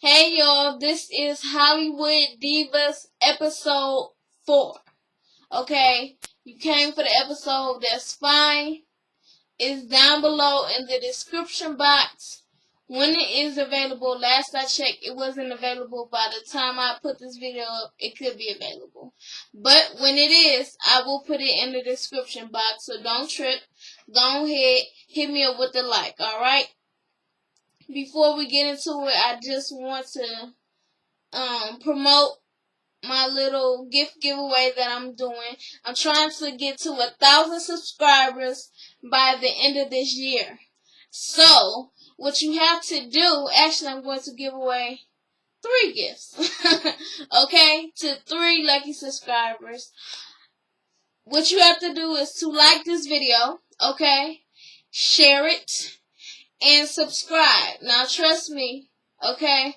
Hey y'all, this is Hollywood Divas episode 4. Okay, you came for the episode, that's fine. It's down below in the description box when it is available. Last I checked, it wasn't available. By the time I put this video up, it could be available. But when it is, I will put it in the description box, so don't trip. Go ahead, hit me up with the like, alright? Before we get into it, I just want to promote my little gift giveaway that I'm doing. I'm trying to get to 1,000 subscribers by the end of this year. So, what you have to do, actually I'm going to give away 3 gifts. Okay? To 3 lucky subscribers. What you have to do is to like this video, okay? Share it and subscribe. Now trust me, okay?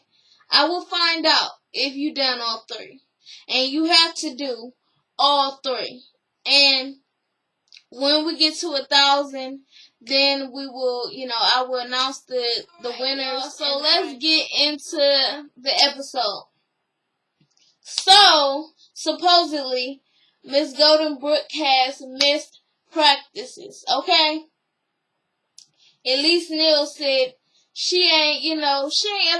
I will find out if you done all 3. And you have to do all 3. And when we get to 1,000, then we will, I will announce the winners. So let's get into the episode. So, supposedly, Miss Goldenbrook has missed practices, okay? Elise Neal said she ain't up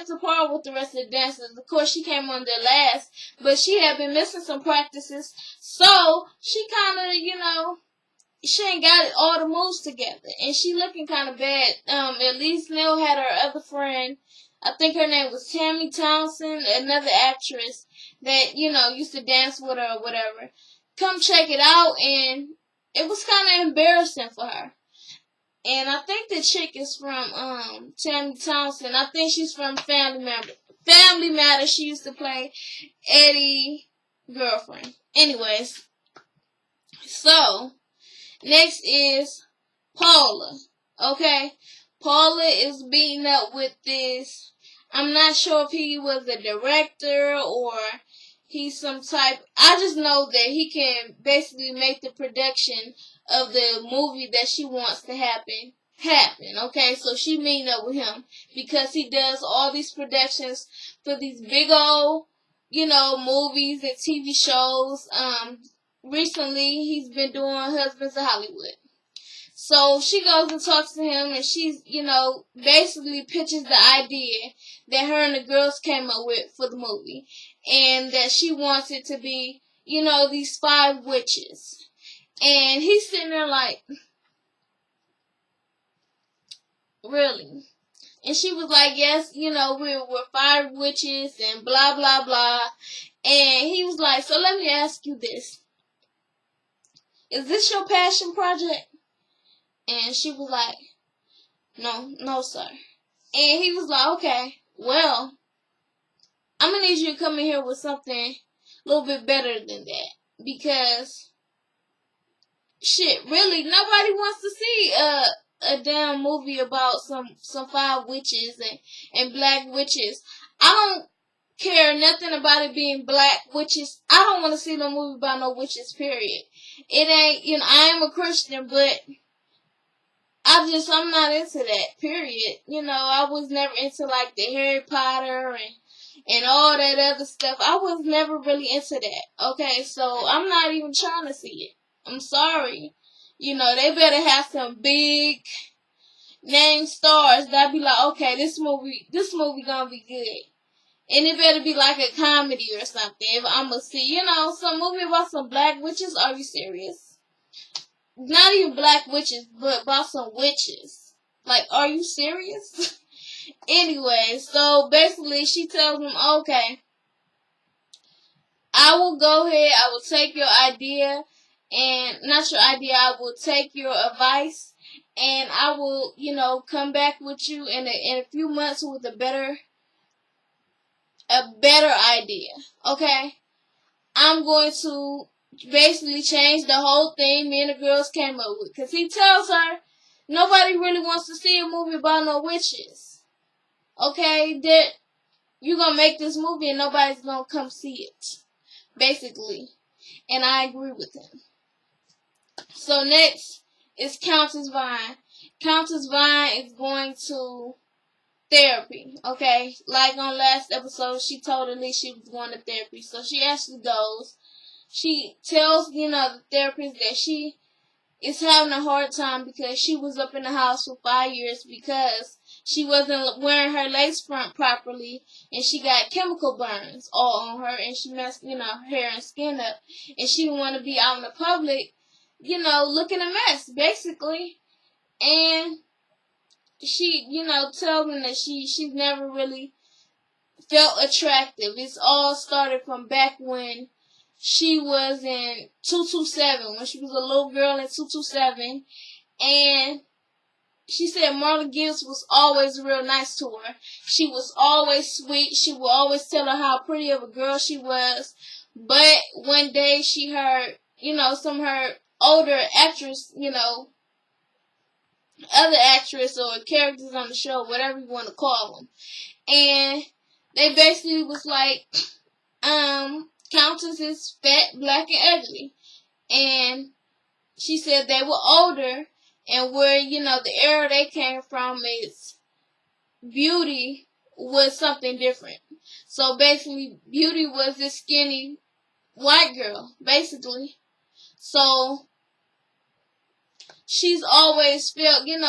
to par with the rest of the dancers. Of course, she came on there last, but she had been missing some practices, so she kind of, she ain't got all the moves together, and she looking kind of bad. Elise Neal had her other friend, I think her name was Tammy Townsend, another actress that, used to dance with her or whatever. Come check it out, and it was kind of embarrassing for her. And I think the chick is from Tammy Townsend. I think she's from Family Matters. Family Matters. She used to play Eddie's girlfriend. Anyways, so next is Paula. Okay, Paula is beating up with this. I'm not sure if he was a director or he's some type. I just know that he can basically make the production of the movie that she wants to happen. Okay, so she meeting up with him because he does all these productions for these big old, movies and TV shows. Recently he's been doing Husbands of Hollywood. So she goes and talks to him, and she's, basically pitches the idea that her and the girls came up with for the movie. And that she wants it to be, these 5 witches. And he's sitting there like, really? And she was like, yes, we're 5 witches and blah, blah, blah. And he was like, so let me ask you this. Is this your passion project? And she was like, no, sir. And he was like, okay, well, I'm going to need you to come in here with something a little bit better than that. Because, shit, really, nobody wants to see a damn movie about some 5 witches and black witches. I don't care nothing about it being black witches. I don't want to see no movie about no witches, period. It ain't, I am a Christian, but I'm not into that, period. I was never into, like, the Harry Potter and all that other stuff. I was never really into that, okay? So, I'm not even trying to see it. I'm sorry. They better have some big name stars that be like, okay, this movie gonna be good. And it better be like a comedy or something. If I'm gonna see, some movie about some black witches, are you serious? Not even black witches, but about some witches. Like, are you serious? Anyway, so basically she tells him, okay, I will go ahead, I will take your idea, and not your idea, I will take your advice, and I will, come back with you in a few months with a better idea. Okay? I'm going to basically change the whole thing me and the girls came up with. Because he tells her, nobody really wants to see a movie about no witches. Okay? That you're going to make this movie and nobody's going to come see it. Basically. And I agree with him. So next is Countess Vine. Countess Vine is going to therapy, okay? Like on last episode, she told Elise she was going to therapy. So she actually goes. She tells, the therapist that she is having a hard time because she was up in the house for 5 years because she wasn't wearing her lace front properly and she got chemical burns all on her and she messed, her hair and skin up. And she didn't want to be out in the public, looking a mess, basically. And she, told me that she's never really felt attractive. It's all started from back when she was in 227, when she was a little girl in 227, and she said Marla Gibbs was always real nice to her. She was always sweet. She would always tell her how pretty of a girl she was. But one day she heard, some of her older actress, other actress or characters on the show, whatever you want to call them. And they basically was like, Countess is fat, black, and ugly. And she said they were older, and where, the era they came from is beauty was something different. So basically, beauty was this skinny white girl, basically. So she's always felt, even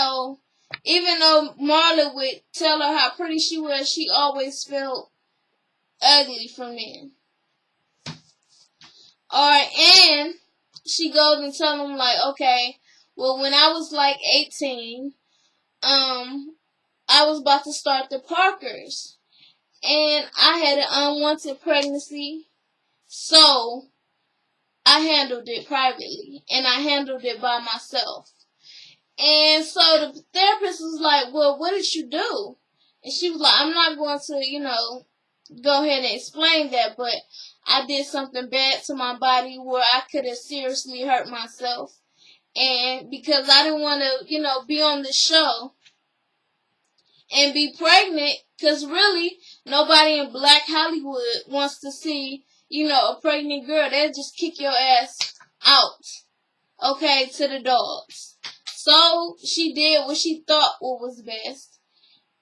though Marla would tell her how pretty she was, she always felt ugly for men. Alright, and she goes and tells them, like, okay, well, when I was like 18, I was about to start the Parkers. And I had an unwanted pregnancy, so I handled it privately, and I handled it by myself. And so the therapist was like, well, what did you do? And she was like, I'm not going to, go ahead and explain that, but I did something bad to my body where I could have seriously hurt myself. And because I didn't want to, be on the show and be pregnant, because really, nobody in Black Hollywood wants to see, a pregnant girl. They'll just kick your ass out, okay, to the dogs. So she did what she thought was best.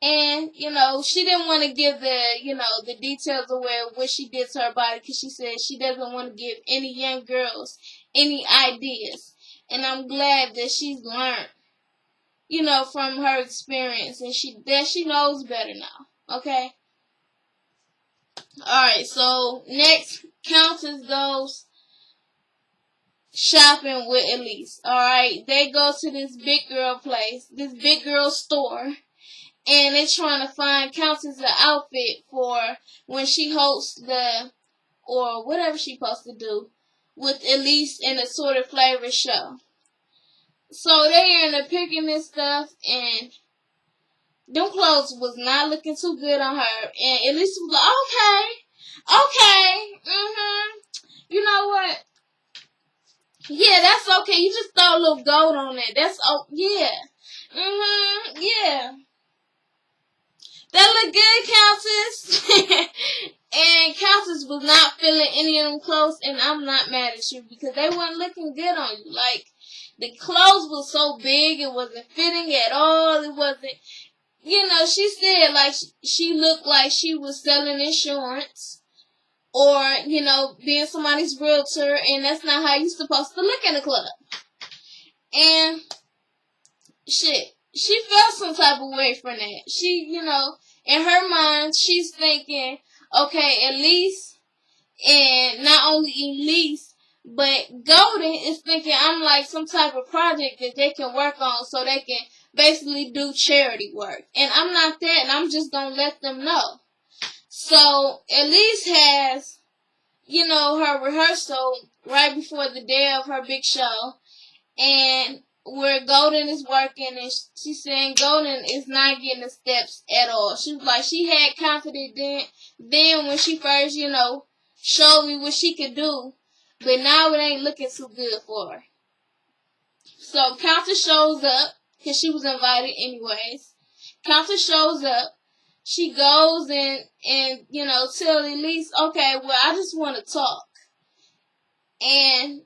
And, she didn't want to give the details of what she did to her body because she said she doesn't want to give any young girls any ideas. And I'm glad that she's learned, from her experience, and she knows better now. Okay? Alright, so next, Countess goes shopping with Elise. Alright, they go to this big girl place, this big girl store. And they're trying to find Countess an outfit for when she hosts or whatever she's supposed to do with Elise in a sort of flavor show. So they in there picking this stuff, and them clothes was not looking too good on her. And Elise was like, okay, you know what? Yeah, that's okay. You just throw a little gold on it. That's, yeah. Yeah. That look good, Countess. And Countess was not feeling any of them clothes, and I'm not mad at you because they weren't looking good on you. Like, the clothes were so big, it wasn't fitting at all. It wasn't, she said, like, she looked like she was selling insurance or, being somebody's realtor, and that's not how you're supposed to look in a club. And, shit. She felt some type of way from that. She, in her mind, she's thinking, okay, Elise, and not only Elise, but Golden is thinking I'm like some type of project that they can work on so they can basically do charity work. And I'm not that, and I'm just going to let them know. So, Elise has, her rehearsal right before the day of her big show, and where Golden is working, and she's saying Golden is not getting the steps at all. She was like, she had confidence then when she first, showed me what she could do, but now it ain't looking too good for her. So Countess shows up, because she was invited anyways. Countess shows up. She goes and tell Elise, okay, well, I just want to talk. And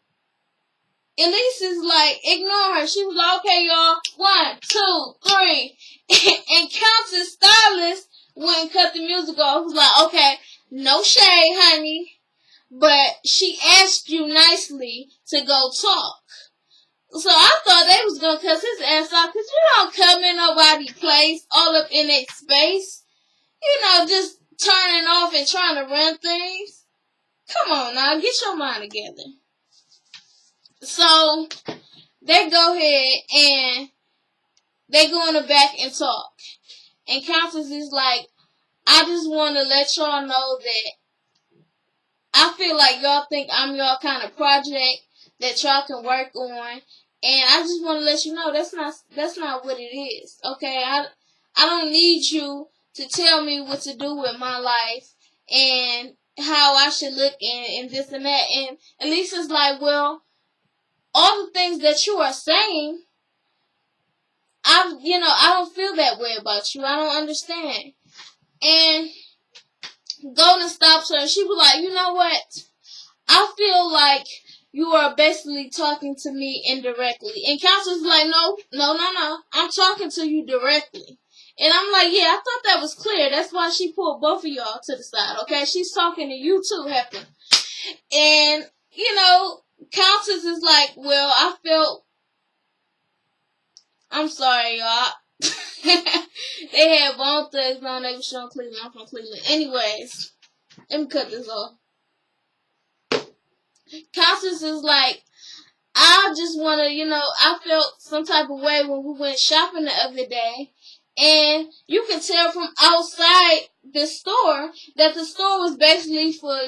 Elise is like, ignore her. She was like, okay, y'all, 1, 2, 3. And Countess stylist wouldn't cut the music off. I was like, okay, no shade, honey, but she asked you nicely to go talk. So I thought they was gonna cuss his ass off, cause you don't come in nobody's place, all up in their space. You know, just turning off and trying to run things. Come on now, get your mind together. So they go ahead and they go in the back and talk. And Countess is like, I just want to let y'all know that I feel like y'all think I'm y'all kind of project that y'all can work on. And I just want to let you know that's not what it is. Okay? I don't need you to tell me what to do with my life and how I should look and this and that. And Lisa's like, well, all the things that you are saying, I don't feel that way about you. I don't understand. And Golden stops her and she was like, you know what? I feel like you are basically talking to me indirectly. And Countess is like, no. I'm talking to you directly. And I'm like, yeah, I thought that was clear. That's why she pulled both of y'all to the side, okay? She's talking to you too, Hefton. And, Countess is like, well, I'm sorry, y'all. They had Bone Thugs on. They were showing Cleveland. I'm from Cleveland. Anyways, let me cut this off. Constance is like, I just want to, I felt some type of way when we went shopping the other day. And you can tell from outside the store that the store was basically for,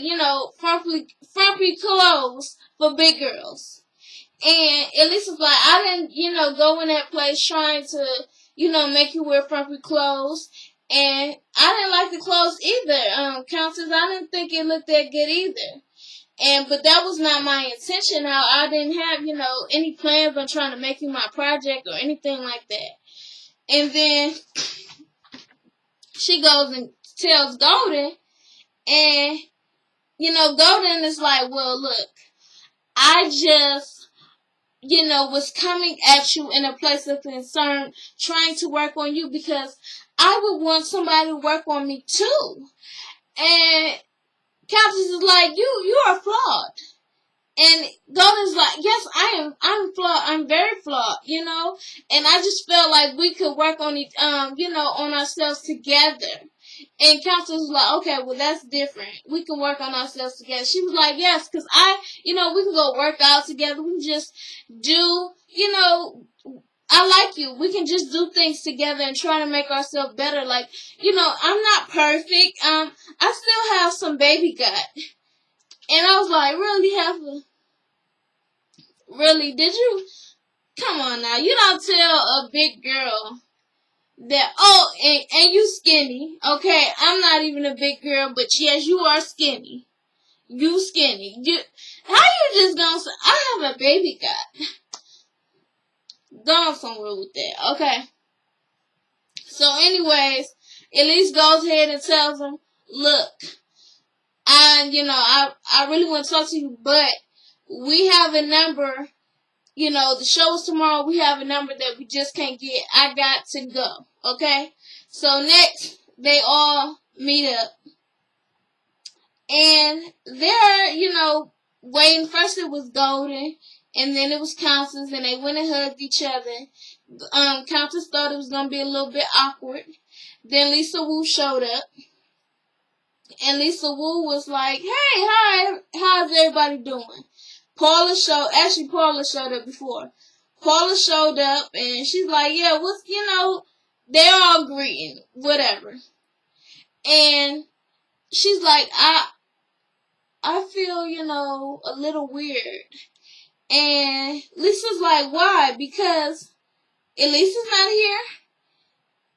frumpy clothes for big girls. And Elisa's like, I didn't, go in that place trying to, make you wear frumpy clothes. And I didn't like the clothes either, Countess. I didn't think it looked that good either. But that was not my intention. Now, I didn't have, any plans on trying to make you my project or anything like that. And then she goes and tells Golden, and, Golden is like, well, look, I just, was coming at you in a place of concern, trying to work on you because I would want somebody to work on me too. And Countess is like, you are flawed. And Golden's like, yes, I'm flawed. I'm very flawed, And I just felt like we could work on it, on ourselves together. And Countess was like, okay, well, that's different. We can work on ourselves together. She was like, yes, because we can go work out together. We can just do, I like you. We can just do things together and try to make ourselves better. Like, I'm not perfect. I still have some baby gut. And I was like, really, Heifer? Really? Did you? Come on now. You don't tell a big girl that, and you skinny. Okay, I'm not even a big girl, but yes, you are skinny. You skinny. How you just gonna say, I have a baby gut? Go on somewhere with that, okay? So anyways, Elise goes ahead and tells him, look, I really want to talk to you, but we have a number, the show is tomorrow, we have a number that we just can't get. I got to go, okay? So next, they all meet up. And they're, waiting. First it was Golden, and then it was Constance, and they went and hugged each other. Constance thought it was going to be a little bit awkward. Then Lisa Wu showed up. And Lisa Wu was like, hey, hi, how's everybody doing? Paula showed up before. Paula showed up, and she's like, yeah, they're all greeting, whatever. And she's like, I feel, a little weird. And Lisa's like, why? Because Elisa's not here?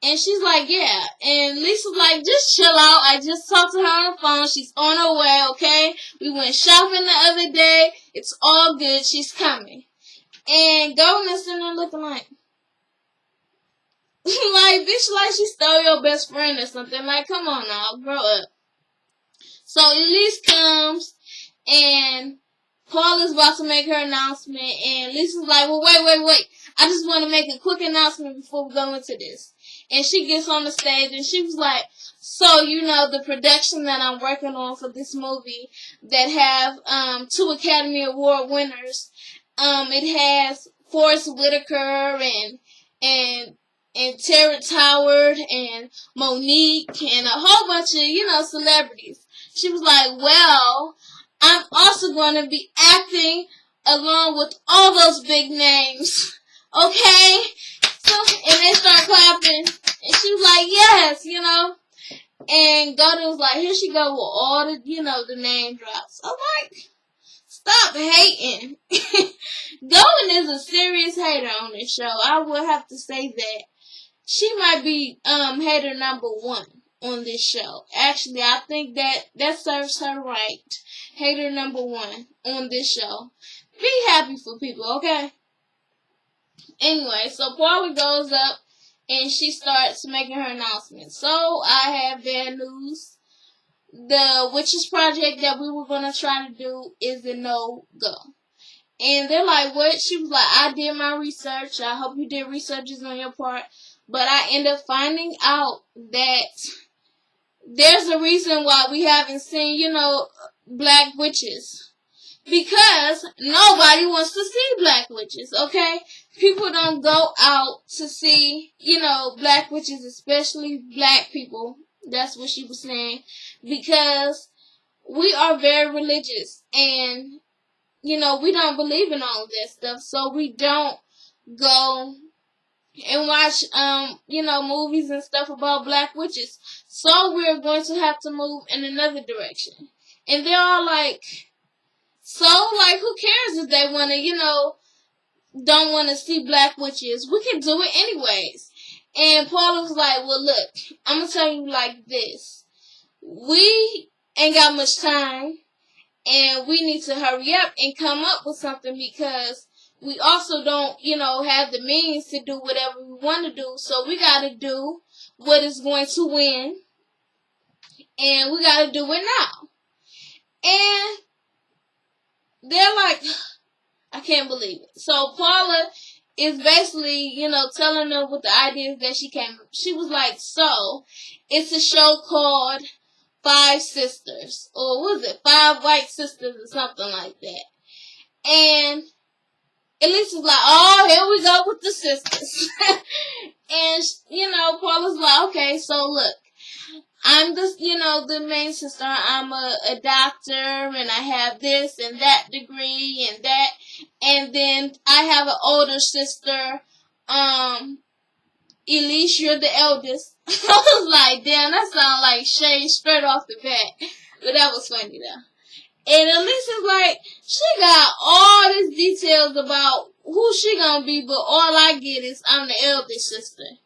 And she's like, yeah. And Lisa's like, just chill out. I just talked to her on the phone. She's on her way, okay? We went shopping the other day. It's all good. She's coming. And Golden is sitting there looking like, bitch, like she stole your best friend or something. Like, come on now, grow up. So Elise comes, and Paula's about to make her announcement, and Lisa's like, well, wait. I just want to make a quick announcement before we go into this. And she gets on the stage, and she was like, So, the production that I'm working on for this movie that have 2 Academy Award winners, it has Forrest Whitaker and and Terrence Howard and Monique and a whole bunch of, celebrities. She was like, well, I'm also going to be acting along with all those big names. Okay? So, and they start clapping. And she was like, yes. And Golden was like, here she go with all the name drops. I'm like, stop hating. Golden is a serious hater on this show. I would have to say that. She might be hater number 1 on this show. Actually, I think that serves her right. Hater number 1 on this show. Be happy for people, okay? Anyway, so Paula goes up and she starts making her announcement. So I have bad news. The Witches Project that we were going to try to do is a no-go. And they're like, what? She was like, I did my research. I hope you did researches on your part. But I end up finding out that there's a reason why we haven't seen, black witches. Because nobody wants to see black witches, okay? People don't go out to see, black witches, especially black people. That's what she was saying. Because we are very religious and, we don't believe in all of that stuff. So we don't go and watch, movies and stuff about black witches. So we're going to have to move in another direction. And they're all like, so, who cares if they want to, don't want to see black witches? We can do it anyways. And Paula was like, well, look, I'm going to tell you like this. We ain't got much time, and we need to hurry up and come up with something because we also don't, have the means to do whatever we want to do. So we got to do what is going to win, and we got to do it now. And they're like, I can't believe it. So Paula is basically, telling them what the ideas that she came up. She was like, so, it's a show called 5 Sisters. Or what was it? 5 White Sisters or something like that. And Elisa's like, oh, here we go with the sisters. And, Paula's like, okay, so look. I'm the main sister. I'm a doctor, and I have this and that degree and that. And then I have an older sister. Elise, you're the eldest. I was like, damn, that sounds like shade straight off the bat. But that was funny, though. And Elise is like, she got all these details about who she gonna be, but all I get is I'm the eldest sister.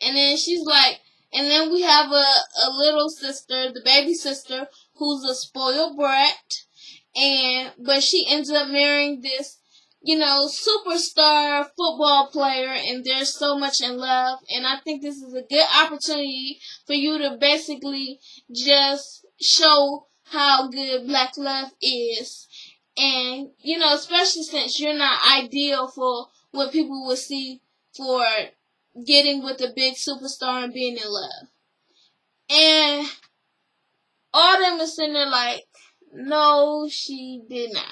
And then she's like, and then we have a little sister, the baby sister, who's a spoiled brat. But she ends up marrying this, superstar football player, and they're so much in love. And I think this is a good opportunity for you to basically just show how good black love is. And, especially since you're not ideal for what people would see for getting with a big superstar and being in love. And all them is sitting there like, no, she did not.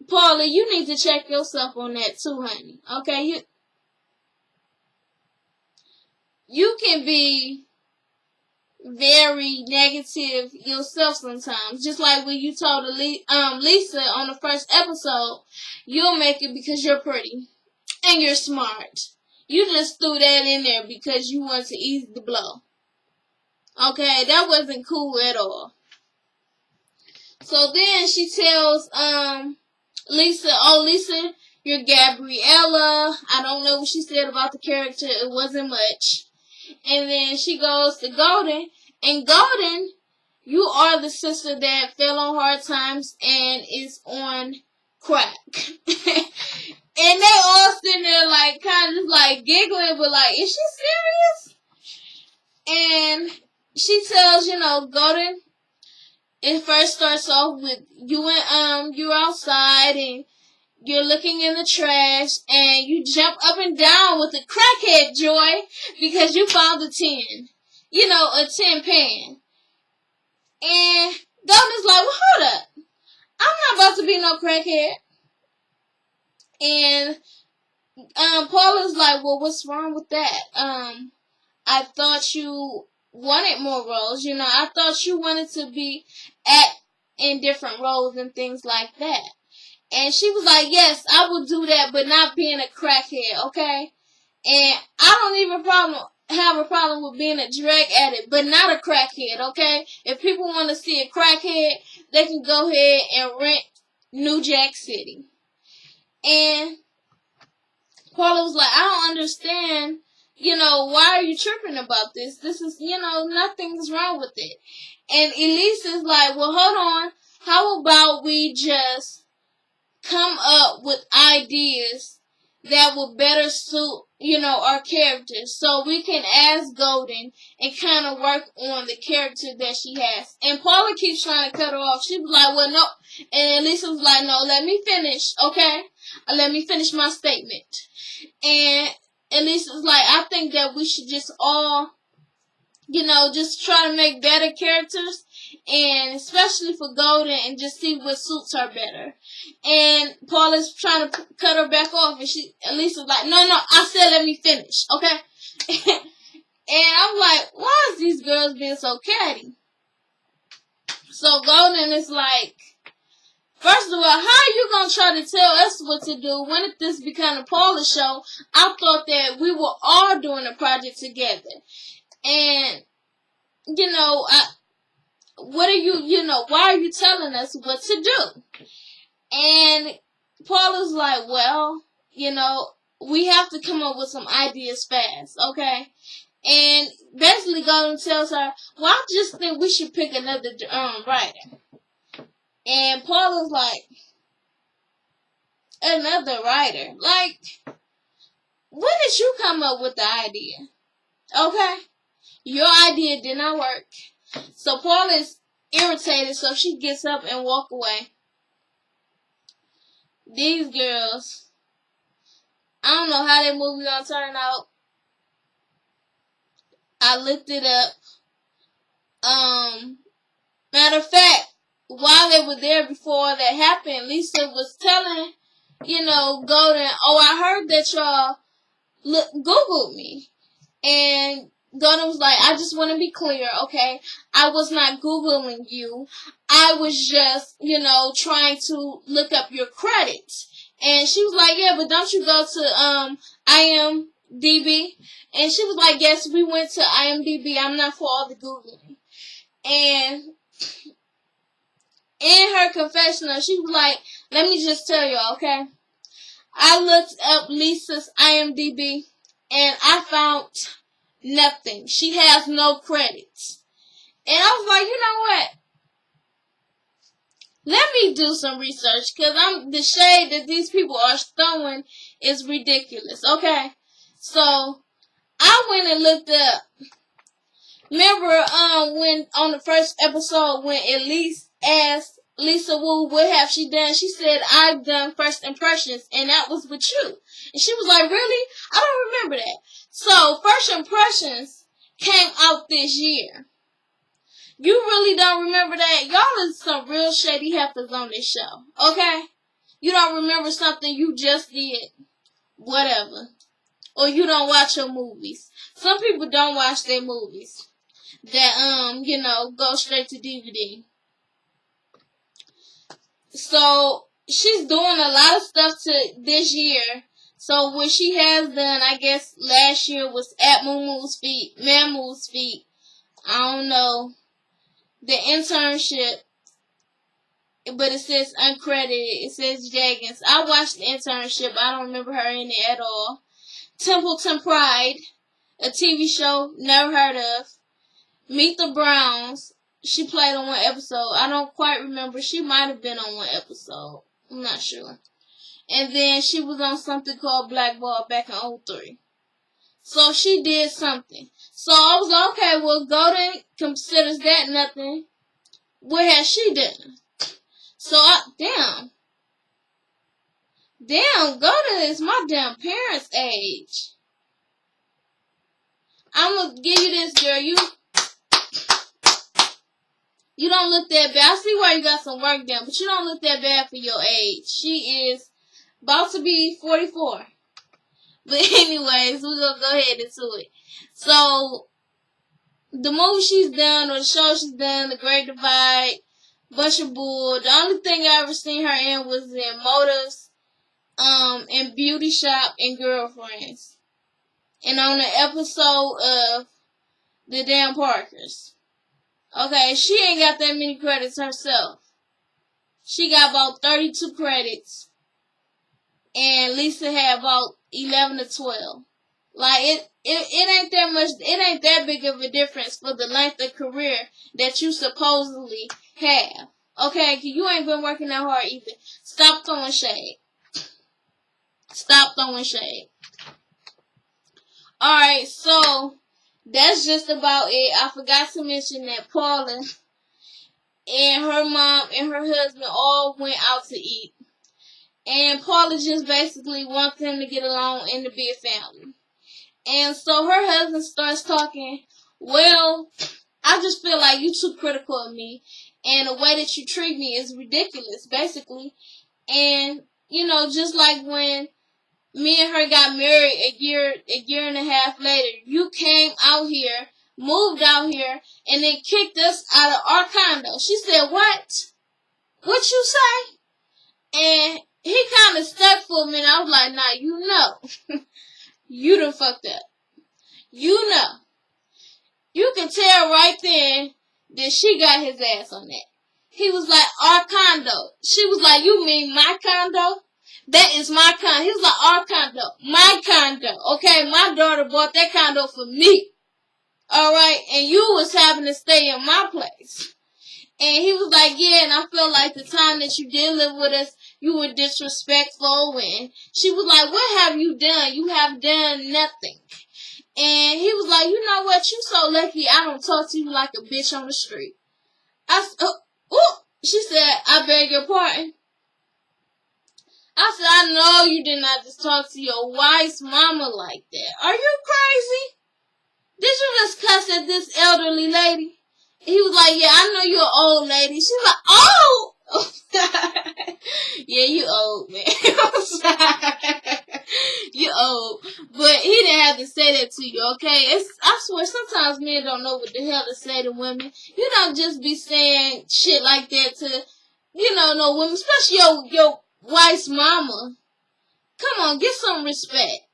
Paula, you need to check yourself on that too, honey. Okay, you can be very negative yourself sometimes. Just like when you told Lisa on the first episode, you'll make it because you're pretty. And you're smart. You just threw that in there because you want to ease the blow. Okay, that wasn't cool at all. So then she tells Lisa, oh Lisa, you're Gabriella. I don't know what she said about the character. It wasn't much. And then she goes to Golden. And Golden, you are the sister that fell on hard times and is on crack. And they all sitting there like kind of like giggling, but like, is she serious? And she tells, Golden, it first starts off with you and you're outside and you're looking in the trash and you jump up and down with a crackhead joy because you found a 10. You know, a 10 pan. And Golden's like, well, hold up. I'm not about to be no crackhead. And Paula's like, well, what's wrong with that? I thought you wanted more roles. You know, I thought you wanted to be in different roles and things like that. And she was like, yes, I will do that, but not being a crackhead, okay? And I don't even have a problem with being a drug addict, but not a crackhead, okay? If people want to see a crackhead, they can go ahead and rent New Jack City. And Paula was like, I don't understand, you know, why are you tripping about this? This is, you know, nothing's wrong with it. And Elise is like, well, hold on. How about we just come up with ideas that will better suit, you know, our characters, so we can ask Golden and kind of work on the character that she has. And Paula keeps trying to cut her off. She was like, well, no. And Lisa was like, no, let me finish, okay? Let me finish my statement. And Lisa was like, I think that we should just all, you know, just try to make better characters, and especially for Golden, and just see what suits her better. And Paula's trying to cut her back off, and Lisa's like, no, I said let me finish, okay? And I'm like, why is these girls being so catty? So Golden is like, first of all, how are you going to try to tell us what to do when if this become a Paula show? I thought that we were all doing a project together. And, you know, why are you telling us what to do? And Paula's like, well, you know, we have to come up with some ideas fast, okay? And basically Golden tells her, well, I just think we should pick another writer. And Paula's like, another writer? Like, when did you come up with the idea? Okay? Your idea did not work. So Paula's irritated, so she gets up and walk away. These girls, I don't know how that movie gonna turn out. I looked it up. Matter of fact, while they were there before that happened, Lisa was telling, you know, Golden, oh, I heard that y'all Googled me. And Golden was like, I just want to be clear, okay? I was not Googling you. I was just, you know, trying to look up your credits. And she was like, yeah, but don't you go to IMDb? And she was like, yes, we went to IMDb. I'm not for all the Googling. And in her confessional, she was like, let me just tell y'all, okay? I looked up Lisa's IMDb and I found nothing. She has no credits. And I was like, you know what? Let me do some research, because the shade that these people are throwing is ridiculous, okay? So I went and looked up. Remember when on the first episode when Elise asked Lisa Wu what have she done? She said, I've done first impressions, and that was with you. And she was like, really? I don't remember that. So first impressions came out this year. You really don't remember that? Y'all is some real shady heifers on this show, okay? You don't remember something you just did, whatever. Or you don't watch your movies. Some people don't watch their movies that, you know, go straight to DVD. So, she's doing a lot of stuff this year. So, what she has done, I guess, last year was At Moo Feet, Man Moo's Feet. I don't know. The Internship, but it says uncredited. It says Jaggins. I watched The Internship. I don't remember her in it at all. Templeton Pride, a TV show, never heard of. Meet the Browns. She played on one episode. I don't quite remember. She might have been on one episode. I'm not sure. And then she was on something called Blackball back in 2003. So she did something. So I was like, okay, well, Golden considers that nothing. What has she done? So damn, Golden is my damn parents' age. I'm gonna give you this, girl. You don't look that bad. I see why you got some work done, but you don't look that bad for your age. She is about to be 44. But anyways, we're gonna go ahead into it. So, the movie she's done, or the show she's done, The Great Divide, bunch of bull. The only thing I ever seen her in was in Motives, and Beauty Shop and Girlfriends. And on the episode of The Damn Parkers. Okay, she ain't got that many credits herself. She got about 32 credits. And Lisa had about 11 to 12. Like, it ain't that much, it ain't that big of a difference for the length of career that you supposedly have. Okay, 'cause you ain't been working that hard either. Stop throwing shade. Stop throwing shade. Alright, so, that's just about it. I forgot to mention that Paula and her mom and her husband all went out to eat. And Paula just basically wants them to get along and to be a family. And so her husband starts talking, well, I just feel like you too critical of me. And the way that you treat me is ridiculous, basically. And, you know, just like when me and her got married a year and a half later, you came out here, moved out here, and then kicked us out of our condo. She said, what? What you say? And he kind of stuck for me, and I was like, nah, you know. You done fucked up. You know. You can tell right then that she got his ass on that. He was like, our condo. She was like, you mean my condo? That is my condo. He was like, our condo. My condo. Okay, my daughter bought that condo for me. Alright, and you was having to stay in my place. And he was like, yeah, and I feel like the time that you did live with us, you were disrespectful. And she was like, what have you done? You have done nothing. And he was like, you know what? You so lucky I don't talk to you like a bitch on the street. She said, I beg your pardon. I said, I know you did not just talk to your wife's mama like that. Are you crazy? Did you just cuss at this elderly lady? He was like, yeah, I know you're an old lady. She's like, oh! Yeah, you old, man. I'm sorry. You old. But he didn't have to say that to you, okay? I swear, sometimes men don't know what the hell to say to women. You don't just be saying shit like that to, no women, especially your wife's mama. Come on, get some respect.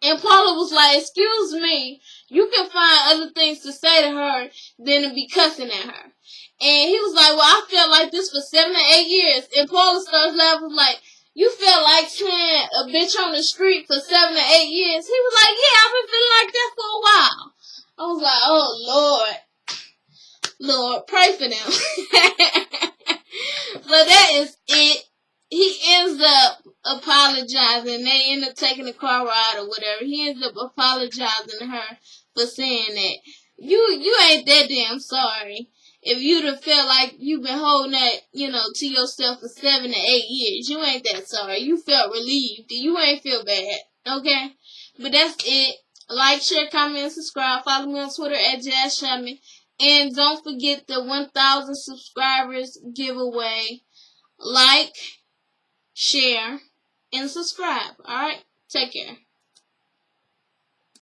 And Paula was like, excuse me, you can find other things to say to her than to be cussing at her. And he was like, well, I felt like this for 7 or 8 years. And Paula starts laughing like, you felt like saying a bitch on the street for 7 or 8 years? He was like, yeah, I've been feeling like that for a while. I was like, oh, Lord, pray for them. So that is it. He ends up apologizing. They end up taking a car ride or whatever. He ends up apologizing to her for saying that. You ain't that damn sorry. If you'd have felt like you've been holding that, to yourself for 7 to 8 years, you ain't that sorry. You felt relieved. You ain't feel bad. Okay? But that's it. Like, share, comment, and subscribe. Follow me on Twitter at JazzShaman. And don't forget the 1,000 subscribers giveaway. Like, share, and subscribe. Alright? Take care.